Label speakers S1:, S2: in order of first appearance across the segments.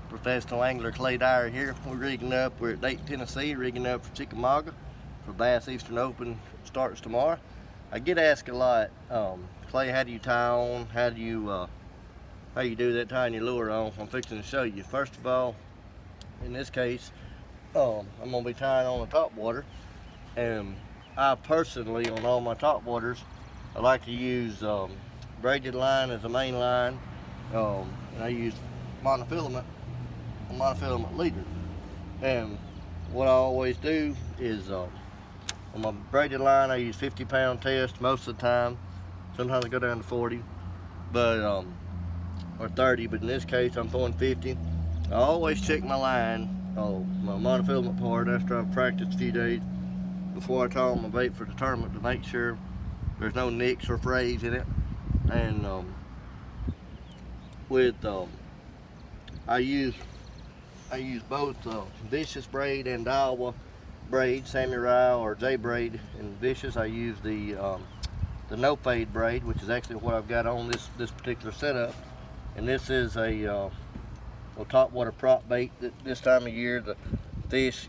S1: Professional angler Clay Dyer here. We're rigging up. We're at Dayton, Tennessee, rigging up for Chickamauga for Bass Eastern Open. Starts tomorrow. I get asked a lot, Clay, how do you tie on? How do you do that tying your lure on? I'm fixing to show you. First of all, in this case, I'm gonna be tying on the top water, and I personally, on all my top waters, I like to use braided line as a main line, and I use monofilament leader. And what I always do is on my braided line I use 50-pound test most of the time. Sometimes I go down to 40, but or 30, but in this case I'm throwing 50. I always check my line, my monofilament part, after I've practiced a few days before I tie on my bait for the tournament, to make sure there's no nicks or frays in it. And I use both Vicious braid and Dyer braid, Samurai or J braid. And Vicious, I use the no fade braid, which is actually what I've got on this particular setup. And this is a top water prop bait. This time of year the fish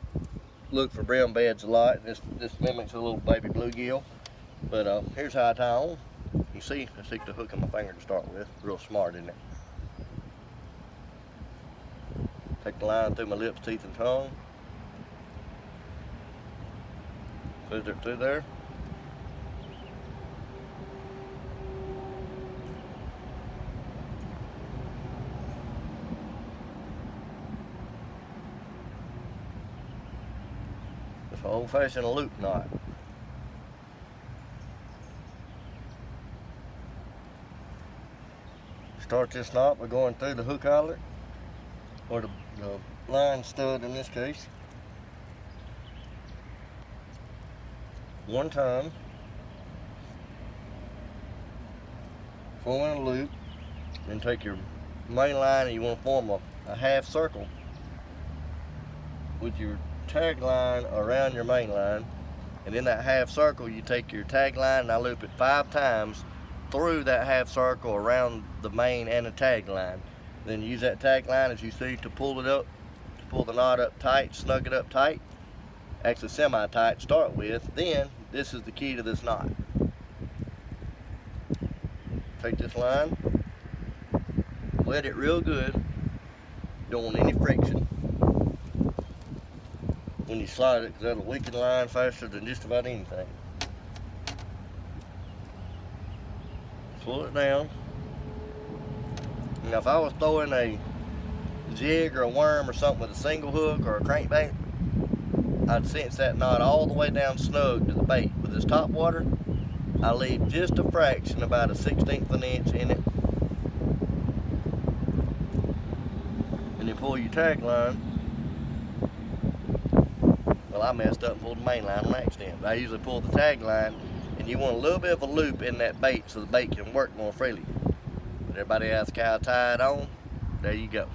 S1: look for brown beds a lot. This mimics a little baby bluegill. But here's how I tie on. You see, I stick the hook in my finger to start with. Real smart, isn't it? Take the line through my lips, teeth, and tongue. Put it through there. It's an old-fashioned loop knot. Start this knot by going through the hook eyelet, or the line stud in this case, one time, form a loop, then take your main line and you want to form a half circle with your tag line around your main line, and in that half circle you take your tag line and I loop it 5 times through that half circle around the main and the tag line. Then use that tag line, as you see, to pull it up, to pull the knot up tight, snug it up tight, actually semi-tight to start with. Then this is the key to this knot. Take this line, wet it real good, don't want any friction when you slide it, because that'll weaken the line faster than just about anything. Pull it down. Now if I was throwing a jig or a worm or something with a single hook or a crankbait, I'd cinch that knot all the way down snug to the bait. With this top water, I leave just a fraction, about a 1/16 of an inch in it. And then pull your tag line. Well, I messed up and pulled the main line on accident. But I usually pull the tag line, and you want a little bit of a loop in that bait so the bait can work more freely. But everybody asks how I tie it on. There you go.